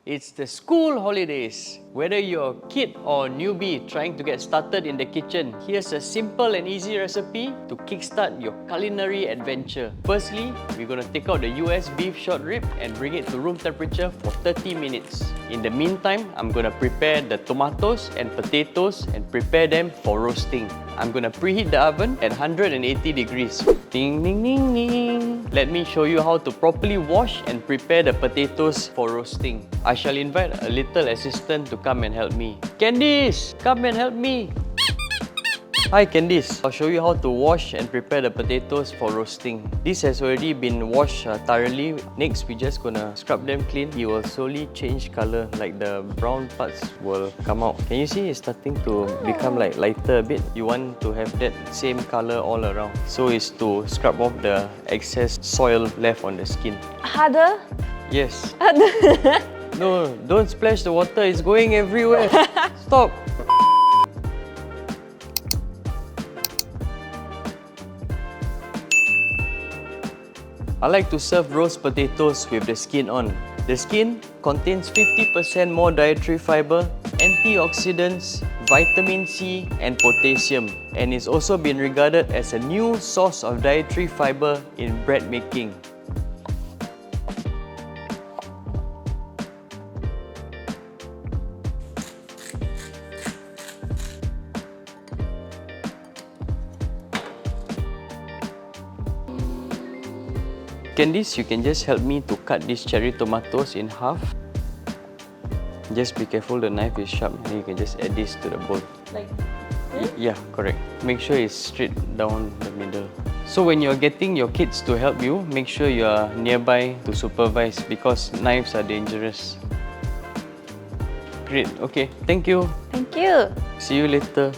It's the school holidays. Whether you're a kid or a newbie trying to get started in the kitchen, here's a simple and easy recipe to kickstart your culinary adventure. Firstly, we're gonna take out the US beef short rib and bring it to room temperature for 30 minutes. In the meantime, I'm gonna prepare the tomatoes and potatoes and prepare them for roasting. I'm gonna preheat the oven at 180 degrees. Ding ding ding ding. Let me show you how to properly wash and prepare the potatoes for roasting. I shall invite a little assistant to come and help me. Candice, come and help me. Hi Candice, I'll show you how to wash and prepare the potatoes for roasting. This has already been washed thoroughly. Next, we're just gonna scrub them clean. It will slowly change color, like the brown parts will come out. Can you see it's starting to become like lighter a bit? You want to have that same color all around. So it's to scrub off the excess soil left on the skin. Harder? Yes. Harder. No, don't splash the water, it's going everywhere. Stop. I like to serve roast potatoes with the skin on. The skin contains 50% more dietary fiber, antioxidants, vitamin C and potassium, and is also been regarded as a new source of dietary fiber in bread making. Candice, you can just help me to cut these cherry tomatoes in half. Just be careful, the knife is sharp, and you can just add this to the bowl. Like Yeah, correct. Make sure it's straight down the middle. So when you're getting your kids to help you, make sure you are nearby to supervise because knives are dangerous. Great, okay, thank you. Thank you. See you later.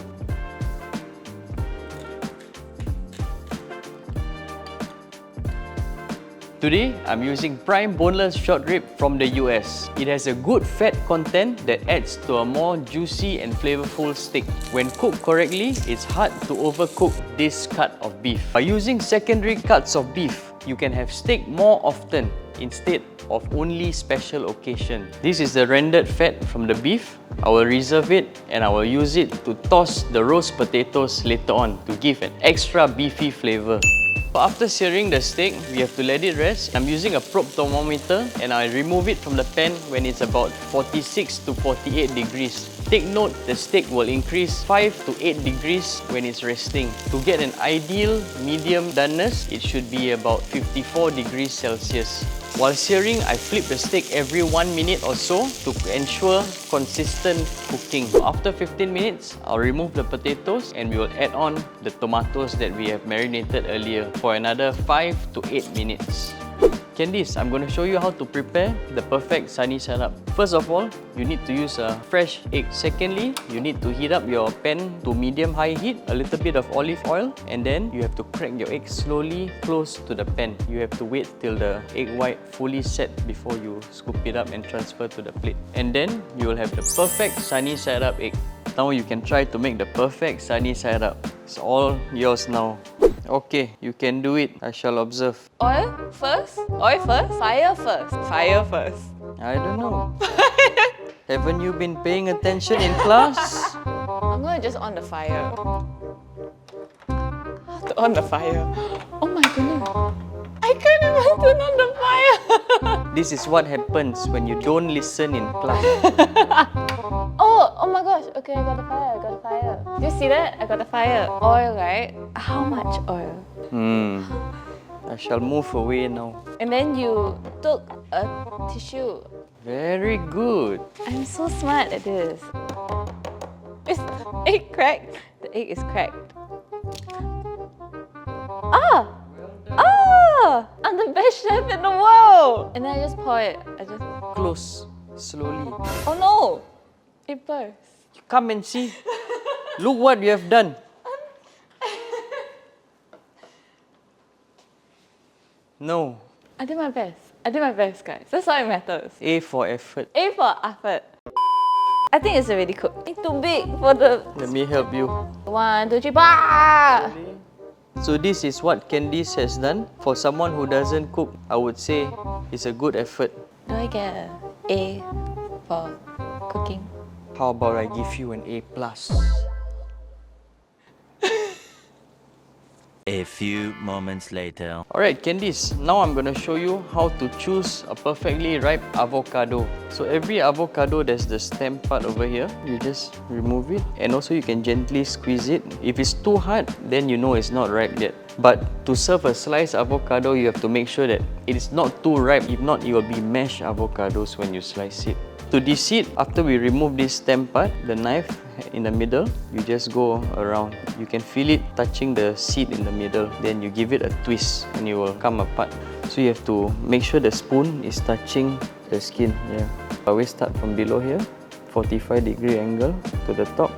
Today, I'm using prime boneless short rib from the US. It has a good fat content that adds to a more juicy and flavorful steak. When cooked correctly, it's hard to overcook this cut of beef. By using secondary cuts of beef, you can have steak more often instead of only special occasion. This is the rendered fat from the beef. I will reserve it and I will use it to toss the roast potatoes later on to give an extra beefy flavor. After searing the steak, we have to let it rest. I'm using a probe thermometer and I remove it from the pan when it's about 46 to 48 degrees. Take note, the steak will increase 5 to 8 degrees when it's resting. To get an ideal medium doneness, it should be about 54 degrees Celsius. While searing, I flip the steak every 1 minute or so to ensure consistent cooking. After 15 minutes, I'll remove the potatoes and we will add on the tomatoes that we have marinated earlier for another 5 to 8 minutes. Candice, I'm going to show you how to prepare the perfect sunny side up. First of all, you need to use a fresh egg. Secondly, you need to heat up your pan to medium-high heat, a little bit of olive oil, and then you have to crack your egg slowly close to the pan. You have to wait till the egg white fully set before you scoop it up and transfer to the plate. And then you will have the perfect sunny side up egg. Now you can try to make the perfect sunny side up. It's all yours now. Okay, you can do it. I shall observe. Oil first? Oil first? Fire first? Fire first. I don't know. Haven't you been paying attention in class? I'm gonna just on the fire. How to on the fire? Oh my goodness. I can't even turn on the fire. This is what happens when you don't listen in class. Oh my gosh. Okay, I got the fire. I got the fire. Do you see that? I got the fire. Oil, right? How much oil? I shall move away now. And then you took a tissue. Very good. I'm so smart at this. Is the egg cracked? The egg is cracked. Ah! Ah! I'm the best chef in the world! And then I just pour it. Close. Slowly. Oh no! It burst. Come and see. Look what you have done. No. I did my best. I did my best, guys. That's all it matters. A for effort. A for effort. I think it's already cooked. It's too big for the... Let me help you. 1, 2, 3, bah! So this is what Candice has done. For someone who doesn't cook, I would say it's a good effort. Do I get a A for cooking. How about I give you an A+? A few moments later. Alright Candice, now I'm gonna show you how to choose a perfectly ripe avocado. So every avocado, there's the stem part over here. You just remove it, and also you can gently squeeze it. If it's too hard, then you know it's not ripe yet. But to serve a sliced avocado, you have to make sure that it is not too ripe. If not, it will be mashed avocados when you slice it. To deseed, after we remove this stem part, the knife in the middle, you just go around. You can feel it touching the seed in the middle. Then you give it a twist and it will come apart. So you have to make sure the spoon is touching the skin. Yeah. I always start from below here, 45-degree angle to the top.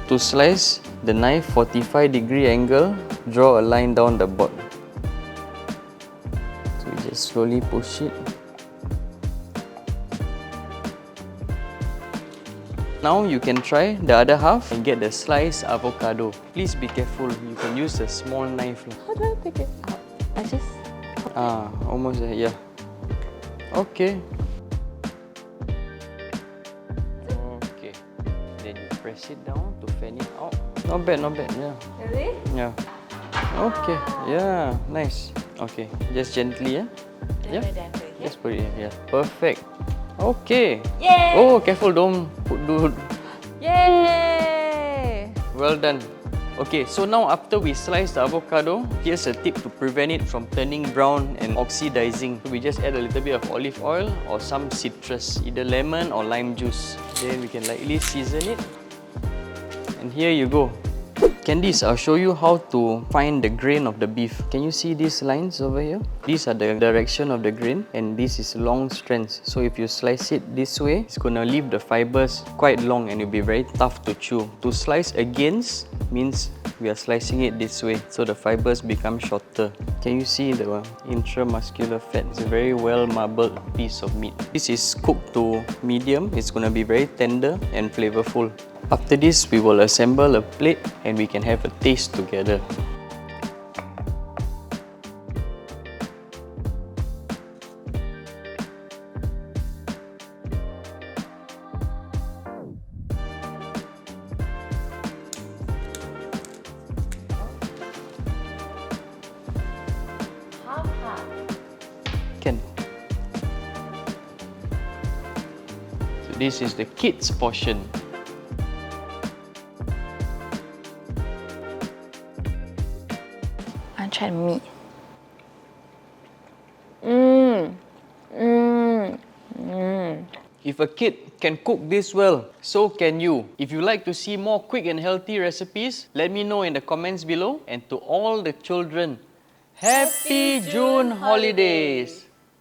To slice the knife 45-degree angle, draw a line down the bottom. So we just slowly push it. Now you can try the other half and get the sliced avocado. Please be careful, you can use a small knife. How do I take it out? I just... Almost there, yeah. Okay. Okay. Then you press it down to fan it out. Not bad, yeah. Really? Yeah. Okay, yeah, nice. Okay, just gently, yeah? Yeah. Just put it here, yeah. Perfect. Okay. Yay! Oh, careful, don't do. Yay! Well done. Okay, so now after we slice the avocado, here's a tip to prevent it from turning brown and oxidizing. We just add a little bit of olive oil or some citrus, either lemon or lime juice. Then we can lightly season it. And here you go. Candice, I'll show you how to find the grain of the beef. Can you see these lines over here? These are the direction of the grain, and this is long strands. So if you slice it this way, it's gonna leave the fibers quite long and it'll be very tough to chew. To slice against means we are slicing it this way, so the fibers become shorter. Can you see the intramuscular fat? It's a very well marbled piece of meat. This is cooked to medium. It's gonna be very tender and flavorful. After this, we will assemble a plate and we can have a taste together. Can. So this is the kids' portion. I tried meat. If a kid can cook this well, so can you. If you like to see more quick and healthy recipes, let me know in the comments below. And to all the children, Happy June holidays!